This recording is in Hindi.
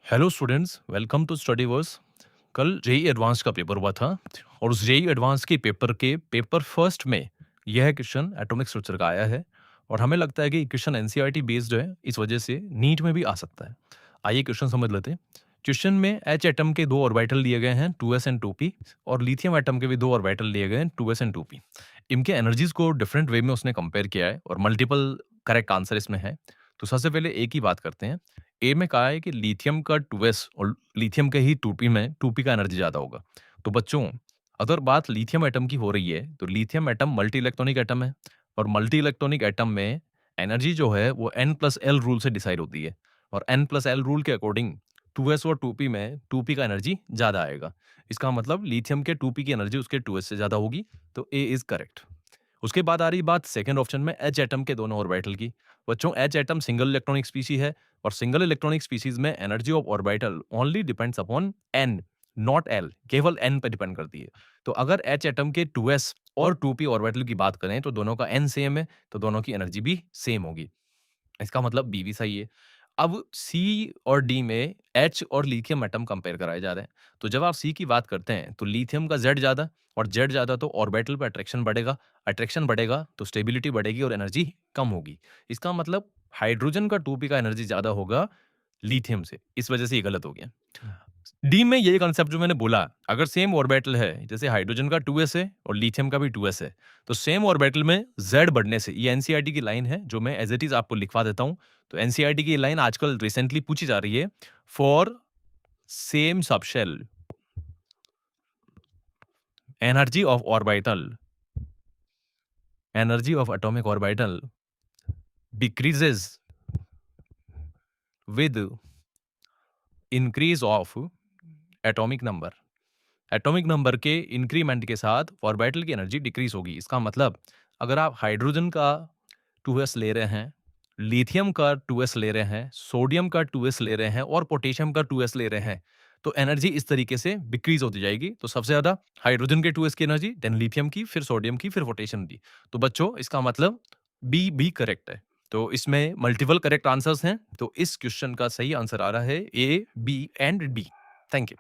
Hello students, welcome to Studyverse. कल जेई एडवांस का पेपर हुआ था और उस जेई एडवांस के पेपर फर्स्ट में यह क्वेश्चन एटॉमिक स्ट्रक्चर का आया है और हमें लगता है कि क्वेश्चन एनसीईआरटी बेस्ड है, इस वजह से नीट में भी आ सकता है। आइए क्वेश्चन समझ लेते हैं। क्वेश्चन में एच एटम के दो ऑर्बिटल दिए गए हैं 2s एंड 2p और लिथियम एटम के भी दो ऑर्बिटल दिए गए हैं 2s एंड 2p। इनके एनर्जीज को डिफरेंट वे में उसने कंपेयर किया है और मल्टीपल करेक्ट आंसर इसमें है। तो सबसे पहले एक ही बात करते हैं। ए में कहा है कि लिथियम का 2s और लिथियम के ही 2p में 2p का एनर्जी ज़्यादा होगा। तो बच्चों, अगर बात लिथियम एटम की हो रही है तो lithium atom multi electronic atom है और मल्टी इलेक्ट्रॉनिक एटम में एनर्जी जो है वो n+l रूल से डिसाइड होती है और n+l रूल के अकॉर्डिंग 2s और 2p में 2p का एनर्जी ज़्यादा आएगा। इसका मतलब लिथियम के 2p की एनर्जी उसके 2s से ज़्यादा होगी। तो ए इज़ करेक्ट। उसके बाद आ रही बात सेकंड ऑप्शन में एच एटम के दोनों ऑर्बिटल की। बच्चों, H atom single electronic species है और सिंगल इलेक्ट्रॉनिक स्पीसीज में energy of orbital only depends upon N, not L, केवल एन पे डिपेंड करती है। तो अगर एच एटम के 2s और 2p ऑर्बिटल की बात करें तो दोनों का एन सेम है, तो दोनों की एनर्जी भी सेम होगी। इसका मतलब बी भी सही है। अब सी और डी में एच और लिथियम एटम कंपेयर कराए जा रहे हैं। तो जब आप सी की बात करते हैं तो लिथियम का जेड ज़्यादा और जेड ज़्यादा तो ऑर्बिटल पे अट्रैक्शन बढ़ेगा तो स्टेबिलिटी बढ़ेगी और एनर्जी कम होगी। इसका मतलब हाइड्रोजन का 2p का एनर्जी ज़्यादा होगा लिथियम से, इस वजह से ये गलत हो गया। डी में यही कॉन्सेप्ट जो मैंने बोला, अगर सेम ऑर्बिटल है, जैसे हाइड्रोजन का 2s है और लिथियम का भी 2s है, तो सेम ऑर्बिटल में z बढ़ने से, ये एनसीईआरटी की लाइन है जो मैं एज इट इज आपको लिखवा देता हूं। तो एनसीईआरटी की लाइन आजकल रिसेंटली पूछी जा रही है। For same subshell energy of orbital, energy of atomic orbital decreases with increase of atomic number. Atomic number के इंक्रीमेंट के साथ ऑर्बिटल की एनर्जी डिक्रीज होगी। इसका मतलब अगर आप हाइड्रोजन का 2s ले रहे हैं, लिथियम का 2s ले रहे हैं, सोडियम का 2s ले रहे हैं और पोटेशियम का 2s ले रहे हैं, तो एनर्जी इस तरीके से डिक्रीज होती जाएगी। तो सबसे ज्यादा हाइड्रोजन के 2s की एनर्जी, देन लिथियम की, फिर सोडियम की, फिर पोटेशियम की। तो बच्चों, इसका मतलब बी भी करेक्ट है। तो इसमें मल्टीपल करेक्ट आंसर्स हैं, तो इस क्वेश्चन का सही आंसर आ रहा है A, B and D. Thank you.